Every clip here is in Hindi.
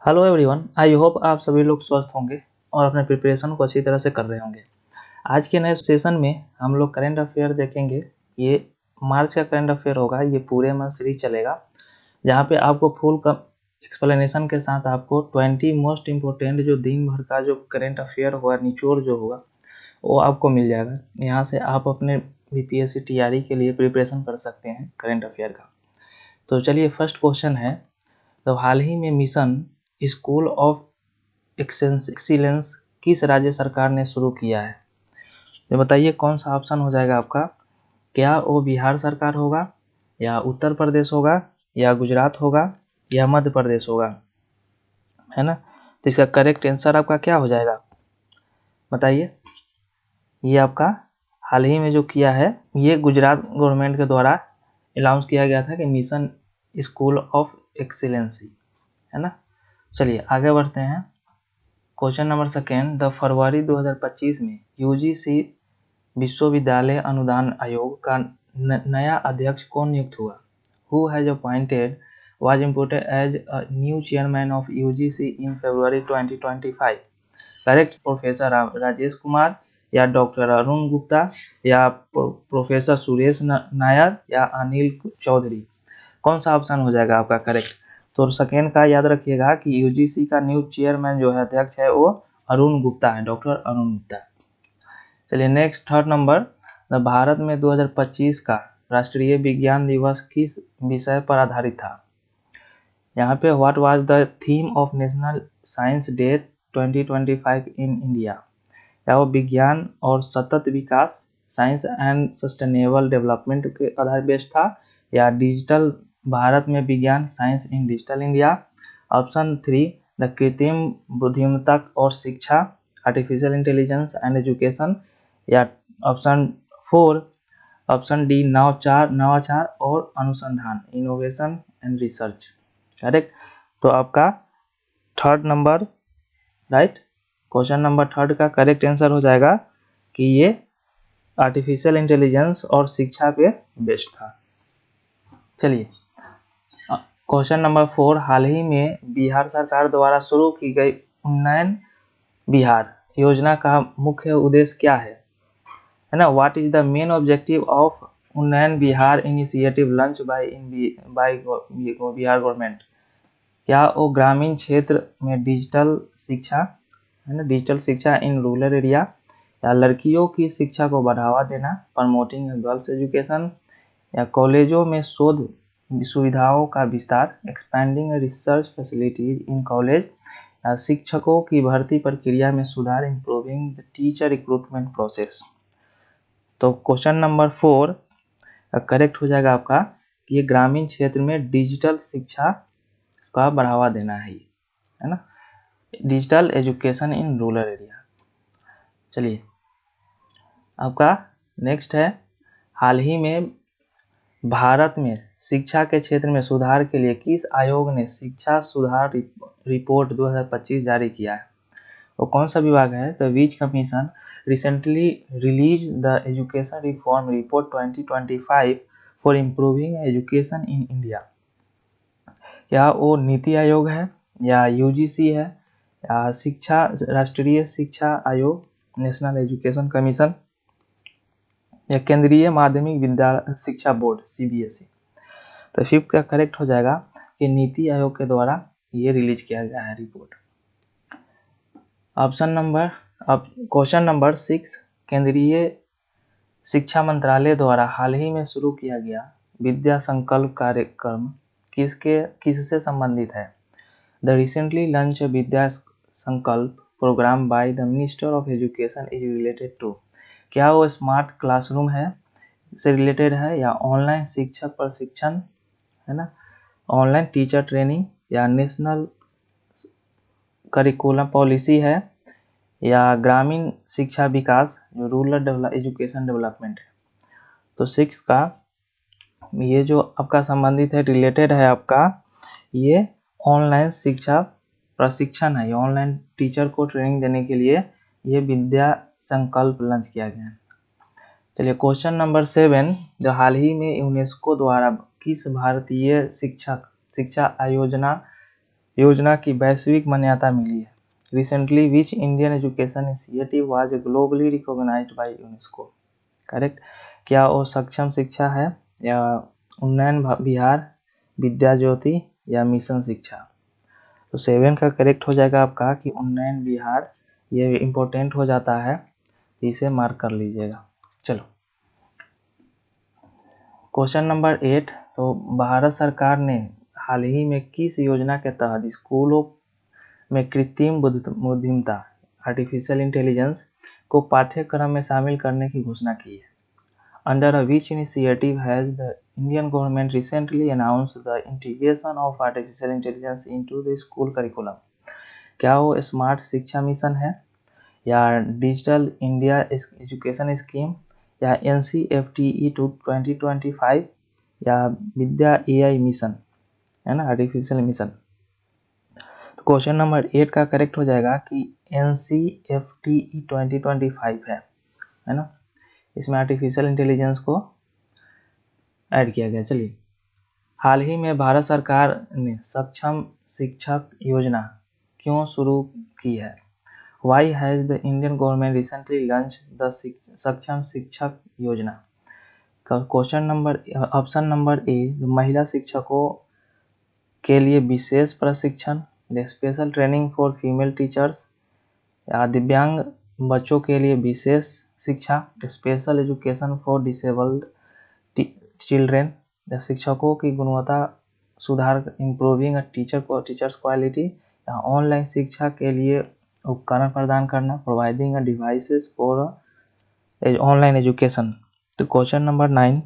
हेलो एवरीवन, आई होप आप सभी लोग स्वस्थ होंगे और अपने प्रिपरेशन को अच्छी तरह से कर रहे होंगे। आज के नए सेशन में हम लोग करंट अफेयर देखेंगे। ये मार्च का करंट अफेयर होगा, ये पूरे मंथ सीरीज चलेगा, जहाँ पे आपको फुल का एक्सप्लेनेशन के साथ आपको 20 मोस्ट इम्पोर्टेंट जो दिन भर का जो करंट अफेयर होगा, निचोड़ जो होगा, वो आपको मिल जाएगा। यहाँ से आप अपने बीपीएससी टीआरई के लिए प्रिपरेशन कर सकते हैं करंट अफेयर का। तो चलिए, फर्स्ट क्वेश्चन है, तो हाल ही में मिशन स्कूल ऑफ एक्सीलेंस किस राज्य सरकार ने शुरू किया है? तो बताइए कौन सा ऑप्शन हो जाएगा आपका। क्या वो बिहार सरकार होगा, या उत्तर प्रदेश होगा, या गुजरात होगा, या मध्य प्रदेश होगा, है ना। तो इसका करेक्ट आंसर आपका क्या हो जाएगा, बताइए। ये आपका हाल ही में जो किया है, ये गुजरात गवर्नमेंट के द्वारा अनाउंस किया गया था कि मिशन स्कूल ऑफ एक्सीलेंसी, है ना। चलिए आगे बढ़ते हैं। क्वेश्चन नंबर सेकेंड, द फरवरी 2025 में यूजीसी विश्वविद्यालय अनुदान आयोग का नया अध्यक्ष कौन नियुक्त हुआ? Who has appointed was appointed as a new chairman of UGC in February 2025? Correct, professor Rajesh Kumar, या डॉक्टर अरुण गुप्ता, या प्रोफेसर सुरेश नायर, या अनिल चौधरी। कौन सा ऑप्शन हो जाएगा आपका करेक्ट? तो सेकेंड का याद रखिएगा कि यूजीसी का न्यू चेयरमैन जो है, अध्यक्ष है, वो अरुण गुप्ता है, डॉक्टर अरुण गुप्ता। चलिए नेक्स्ट, थर्ड नंबर, भारत में 2025 का राष्ट्रीय विज्ञान दिवस किस विषय पर आधारित था? यहाँ पे what was the theme of national science day 2025 in India? या वो विज्ञान और सतत विकास, साइंस एंड सस्टेनेबल डेवलपमेंट के आधार बेस्ड था, या डिजिटल भारत में विज्ञान, science in digital India? Option 3, the कृत्रिम बुद्धिमत्ता और शिक्षा, आर्टिफिशियल इंटेलिजेंस एंड एजुकेशन, या ऑप्शन 4, ऑप्शन डी, नवाचार और अनुसंधान, इनोवेशन एंड रिसर्च। करेक्ट, तो आपका third number right, question number third का करेक्ट आंसर हो जाएगा कि ये आर्टिफिशियल इंटेलिजेंस और शिक्षा पे बेस्ड था। चलिए क्वेश्चन नंबर 4, हाल ही में बिहार सरकार द्वारा शुरू की गई उन्नयन बिहार योजना का मुख्य उद्देश्य क्या है ना। What is the main objective of Unnayan Bihar initiative launch by Bihar government? क्या वो ग्रामीण क्षेत्र में डिजिटल शिक्षा, है ना, डिजिटल शिक्षा इन रूरल एरिया, या लड़कियों की शिक्षा को बढ़ावा देना, प्रमोटिंग गर्ल्स एजुकेशन, या कॉलेजों में शोध सुविधाओं का विस्तार, expanding research facilities in college, या शिक्षकों की भर्ती प्रक्रिया में सुधार, improving the teacher recruitment process. तो क्वेश्चन नंबर 4 करेक्ट हो जाएगा आपका कि ये ग्रामीण क्षेत्र में डिजिटल शिक्षा का बढ़ावा देना है ना, digital education in rural area. चलिए आपका नेक्स्ट है, हाल ही में भारत में शिक्षा के क्षेत्र में सुधार के लिए किस आयोग ने शिक्षा सुधार रिपोर्ट 2025 जारी किया है? वो कौन सा विभाग है? तो which commission recently release the education reform report 2025 for improving education in India? क्या वो नीति आयोग है, या यूजीसी है, या शिक्षा राष्ट्रीय शिक्षा आयोग, नेशनल एजुकेशन कमीशन, या केंद्रीय माध्यमिक विद्यालय शिक्षा बोर्ड सीबीएसई? तो फिफ्थ का करेक्ट हो जाएगा कि नीति आयोग के द्वारा ये रिलीज किया गया है रिपोर्ट। ऑप्शन नंबर, अब क्वेश्चन नंबर 6, केंद्रीय शिक्षा मंत्रालय द्वारा हाल ही में शुरू किया गया विद्या संकल्प कार्यक्रम किससे संबंधित है? The recently launch Vidya Sankalp programme by the minister of education is related to? क्या वो स्मार्ट क्लासरूम है से रिलेटेड है, या ऑनलाइन शिक्षक प्रशिक्षण, है ना, ऑनलाइन टीचर ट्रेनिंग, या नेशनल करिकुलम पॉलिसी है, या ग्रामीण शिक्षा विकास जो रूरल एजुकेशन डेवलपमेंट है? तो 6 का ये जो आपका संबंधित है, रिलेटेड है आपका, ये ऑनलाइन शिक्षा प्रशिक्षण है, ये ऑनलाइन टीचर को ट्रेनिंग देने के लिए ये विद्या संकल्प लॉन्च किया गया है। चलिए क्वेश्चन नंबर 7, जो हाल ही में यूनेस्को द्वारा किस भारतीय शिक्षा आयोजना योजना की वैश्विक मान्यता मिली है? Recently which Indian education initiative was globally recognised by UNESCO? Correct. क्या वो सक्षम शिक्षा है, या उन्नयन बिहार, विद्या ज्योति, या मिशन शिक्षा? तो 7 का करेक्ट हो जाएगा आपका कि उन्नयन बिहार, ये इम्पोर्टेंट हो जाता है, इसे मार्क कर लीजिएगा। चलो क्वेश्चन नंबर 8, तो भारत सरकार ने हाल ही में किस योजना के तहत स्कूलों में कृत्रिम बुद्धिमत्ता आर्टिफिशियल इंटेलिजेंस को पाठ्यक्रम में शामिल करने की घोषणा की है? Under which initiative has the Indian government recently announced the integration of artificial intelligence into the school curriculum? क्या वो स्मार्ट शिक्षा मिशन है, या डिजिटल इंडिया एजुकेशन स्कीम, या NCFTE 2025, या विद्या AI मिशन, है ना, आर्टिफिशियल मिशन? तो क्वेश्चन नंबर 8 का करेक्ट हो जाएगा कि NCFTE 2025 है ना, इसमें आर्टिफिशियल इंटेलिजेंस को ऐड किया गया। चलिए, हाल ही में भारत सरकार ने सक्षम शिक्षक योजना क्यों शुरू की है? Why has the Indian government recently launched the सक्षम शिक्षक योजना? Question number option number A, महिला शिक्षकों के लिए विशेष प्रशिक्षण, special training for female teachers, या दिव्यांग बच्चों के लिए विशेष शिक्षा, special education for disabled children, या शिक्षकों की गुणवत्ता सुधार, इम्प्रूविंग टीचर्स क्वालिटी, या ऑनलाइन शिक्षा के लिए उपकरण प्रदान करना, providing devices for online education? तो क्वेश्चन नंबर 9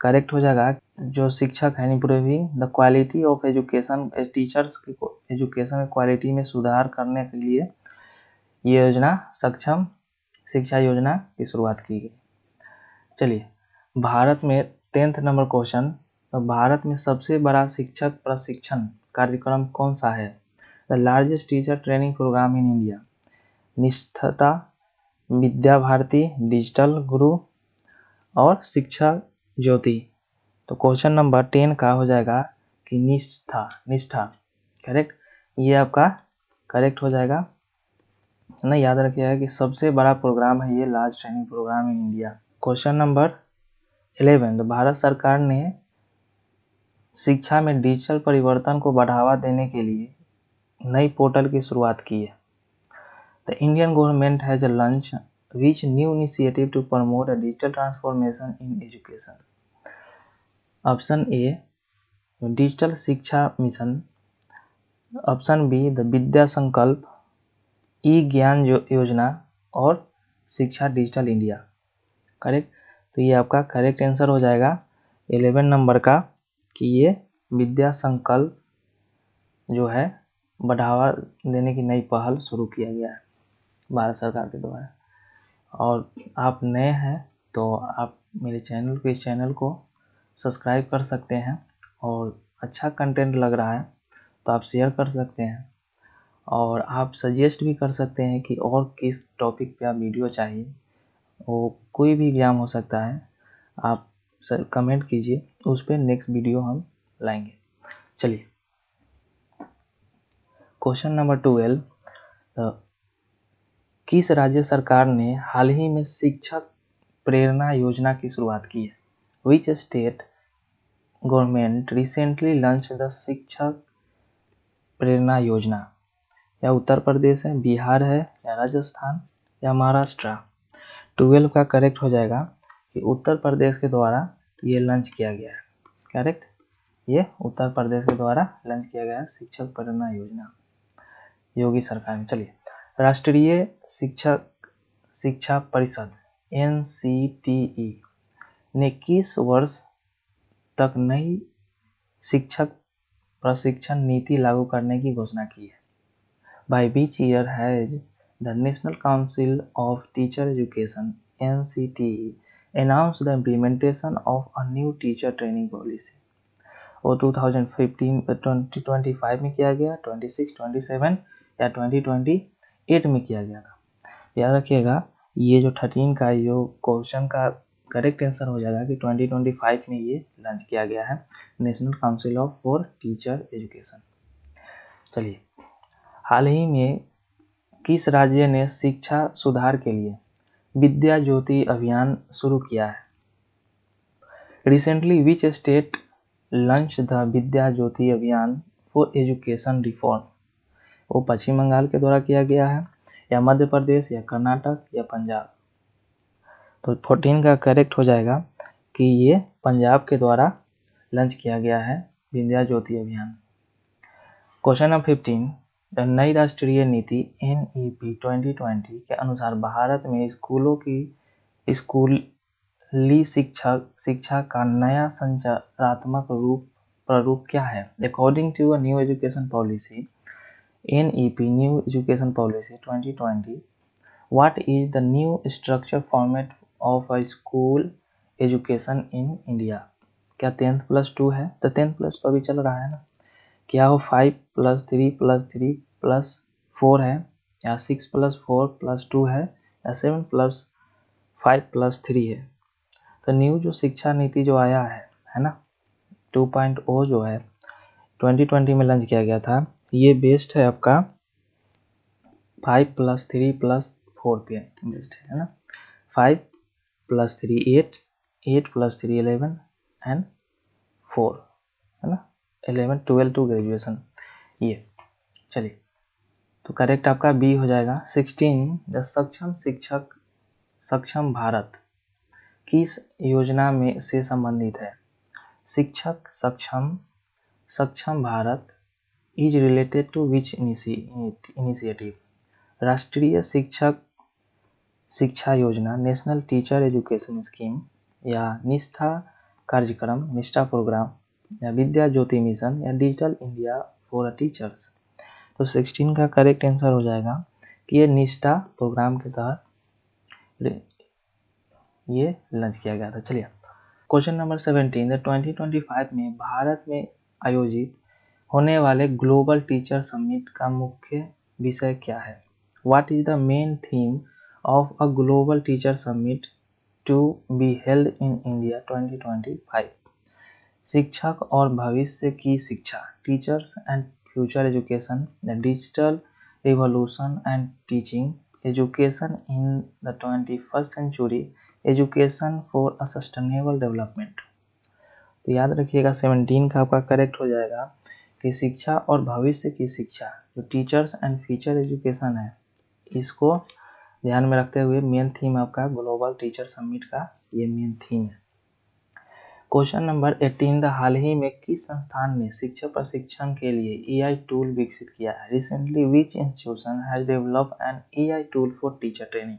करेक्ट हो जाएगा, जो शिक्षक है improving the quality of education, teachers की एजुकेशन क्वालिटी में सुधार करने के लिए ये योजना सक्षम शिक्षा योजना की शुरुआत की गई। चलिए, भारत में 10th नंबर क्वेश्चन, तो भारत में सबसे बड़ा शिक्षक प्रशिक्षण कार्यक्रम कौन सा है? The largest teacher training programme in India, Nishtha, Vidya Bharati, digital Guru, और शिक्षा ज्योति? तो क्वेश्चन नंबर 10 का हो जाएगा कि निष्ठा करेक्ट, ये आपका करेक्ट हो जाएगा ना। याद रखिएगा कि सबसे बड़ा प्रोग्राम है ये large training programme in India. Question number 11, तो भारत सरकार ने शिक्षा में डिजिटल परिवर्तन को बढ़ावा देने के लिए नई पोर्टल की शुरुआत की है। The Indian government has launch which new initiative to promote a digital transformation in education? Option A, digital Shiksha mission, option B, the Vidya Sankalp, e ज्ञान योजना, और शिक्षा डिजिटल इंडिया। करेक्ट, तो ये आपका करेक्ट आंसर हो जाएगा 11 नंबर का कि ये विद्या संकल्प जो है बढ़ावा देने की नई पहल शुरू किया गया है भारत सरकार के द्वारा। और आप नए हैं तो आप मेरे इस चैनल को सब्सक्राइब कर सकते हैं, और अच्छा कंटेंट लग रहा है तो आप शेयर कर सकते हैं, और आप सजेस्ट भी कर सकते हैं कि और किस टॉपिक पे आप वीडियो चाहिए। वो कोई भी एग्जाम हो सकता है, आप सर कमेंट कीजिए, उस पर नेक्स्ट वीडियो हम लाएंगे। चलिए, क्वेश्चन नंबर 12, किस राज्य सरकार ने हाल ही में शिक्षक प्रेरणा योजना की शुरुआत की है? Which state government recently launch the शिक्षक प्रेरणा योजना? या उत्तर प्रदेश है, बिहार है, या राजस्थान, या महाराष्ट्र? 12 का करेक्ट हो जाएगा कि उत्तर प्रदेश के द्वारा ये लॉन्च किया गया है। करेक्ट, ये उत्तर प्रदेश के द्वारा लॉन्च किया गया है शिक्षक प्रेरणा योजना, योगी सरकार ने। चलिए, राष्ट्रीय शिक्षा परिषद NCTE ने किस वर्ष तक नई शिक्षक प्रशिक्षण नीति लागू करने की घोषणा की है? By which year has the national council of teacher education NCTE announced the implementation of a new teacher training policy? वो 2025 में किया गया, 26, 27 या 2028 में किया गया था? याद रखिएगा, ये जो 13 का जो क्वेश्चन का करेक्ट आंसर हो जाएगा कि 2025 में ये लॉन्च किया गया है national council of for teacher education. चलिए, हाल ही में किस राज्य ने शिक्षा सुधार के लिए विद्या ज्योति अभियान शुरू किया है? Recently, which state launched the विद्या ज्योति अभियान फॉर एजुकेशन रिफॉर्म? वो पश्चिम बंगाल के द्वारा किया गया है, या मध्य प्रदेश, या कर्नाटक, या पंजाब? तो 14 का करेक्ट हो जाएगा कि ये पंजाब के द्वारा लॉन्च किया गया है विद्या ज्योति अभियान। क्वेश्चन नंबर 15, नई राष्ट्रीय नीति NEP 2020 के अनुसार भारत में स्कूलों की स्कूली शिक्षा का नया संचारात्मक प्रारूप क्या है? According to a new education policy NEP new education policy 2020, what is the new structure format of a school education in India? क्या 10+2 है? तो 10+ तो अभी चल रहा है ना। क्या वो 5+3+3+4 है, या 6+4+2 है, या 7+5+3 है? तो न्यू जो शिक्षा नीति जो आया है ना, 2.0 जो है 2020 में लॉन्च किया गया था, ये बेस्ड है आपका 5+3+4 पे बेस्ड है ना। 5+3 8, 8+3 11 एंड 4 है ना, 11 12 टू ग्रेजुएशन ये। चलिए, तो करेक्ट आपका बी हो जाएगा। 16, द सक्षम भारत किस योजना में से संबंधित है? Shikshak Saksham Bharat is related to which initiative? Rashtriya Shiksha योजना, नेशनल टीचर एजुकेशन स्कीम, या निष्ठा कार्यक्रम, निष्ठा प्रोग्राम, या विद्या ज्योति मिशन, या डिजिटल इंडिया फॉर टीचर्स? तो 16 का करेक्ट आंसर हो जाएगा कि ये निष्ठा प्रोग्राम के तहत ये लॉन्च किया गया था। चलिए, क्वेश्चन नंबर 17, 2025 में भारत में आयोजित होने वाले ग्लोबल टीचर समिट का मुख्य विषय क्या है? What is the main theme of a global teacher summit to be held in India 2025? शिक्षक और भविष्य की शिक्षा, teachers and future education, the digital revolution and teaching, education in the 21st century, education for a sustainable development? तो याद रखिएगा 17 का आपका करेक्ट हो जाएगा कि शिक्षा और भविष्य की शिक्षा, जो टीचर्स एंड फ्यूचर एजुकेशन है, इसको ध्यान में रखते हुए मेन थीम आपका ग्लोबल टीचर समिट का ये मेन थीम है। क्वेश्चन नंबर 18, हाल ही में किस संस्थान ने शिक्षक प्रशिक्षण के लिए AI टूल विकसित किया है? Recently which institution has developed N AI tool for teacher training?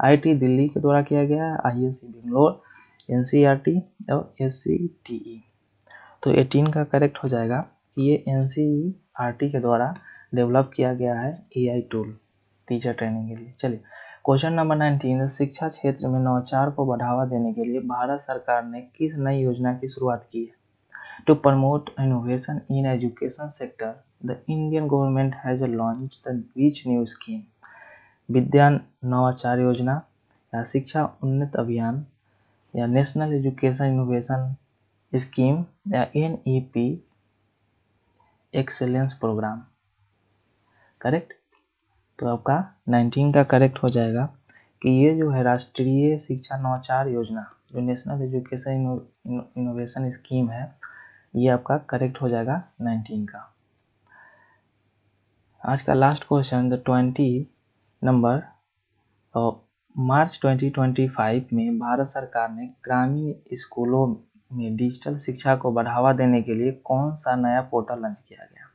IIT Delhi के द्वारा किया गया है, ISC बेंगलोर, NCERT और SCTE? तो 18 का करेक्ट हो जाएगा कि ये NCERT के द्वारा डेवलप किया गया है AI टूल टीचर ट्रेनिंग के लिए। चलिए, क्वेश्चन नंबर 19, शिक्षा क्षेत्र में नवाचार को बढ़ावा देने के लिए भारत सरकार ने किस नई योजना की शुरुआत की है? To promote innovation in education sector, the Indian government has launched the which new scheme? Vidya Navachar Yojana, या शिक्षा उन्नत अभियान, या नेशनल एजुकेशन इनोवेशन स्कीम, या NEP एक्सेलेंस प्रोग्राम? करेक्ट। तो आपका 19 का करेक्ट हो जाएगा कि ये जो है राष्ट्रीय शिक्षा नवाचार योजना, जो नेशनल एजुकेशन इनोवेशन स्कीम है, ये आपका करेक्ट हो जाएगा 19 का। आज का लास्ट क्वेश्चन, द 20 नंबर मार्च 2025 में भारत सरकार ने ग्रामीण स्कूलों में डिजिटल शिक्षा को बढ़ावा देने के लिए कौन सा नया पोर्टल लॉन्च किया गया?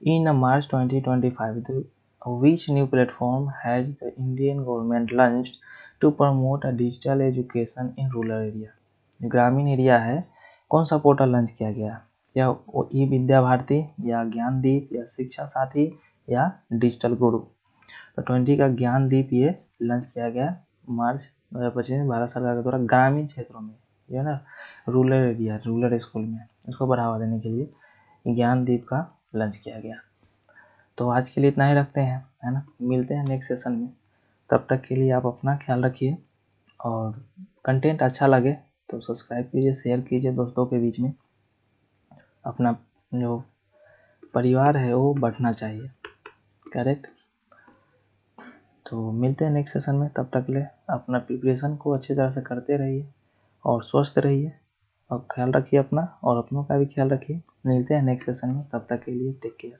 इन मार्च 2025, which new platform has the Indian government launched to promote a digital education in rural area? ग्रामीण एरिया है, कौन सा पोर्टल लॉन्च किया गया? या वो ई विद्या भारती, या ज्ञानदीप, या शिक्षा साथी, या डिजिटल गुरु? तो 20 का ज्ञानदीप ये लॉन्च किया गया मार्च 2025 में भारत सरकार के द्वारा ग्रामीण क्षेत्रों में, जो है ना रूरल एरिया, रूरल स्कूल में, इसको बढ़ावा देने के लिए ज्ञानदीप का लॉन्च किया गया। तो आज के लिए इतना ही रखते हैं, है ना। मिलते हैं नेक्स्ट सेशन में, तब तक के लिए आप अपना ख्याल रखिए, और कंटेंट अच्छा लगे तो सब्सक्राइब कीजिए, शेयर कीजिए दोस्तों के बीच में। अपना जो परिवार है वो बढ़ना चाहिए। करेक्ट। तो मिलते हैं नेक्स्ट सेशन में, तब तक ले अपना प्रिपरेशन को अच्छी तरह से करते रहिए और स्वस्थ रहिए और ख्याल रखिए अपना और अपनों का भी ख्याल रखिए। मिलते हैं नेक्स्ट सेशन में, तब तक के लिए टेक केयर।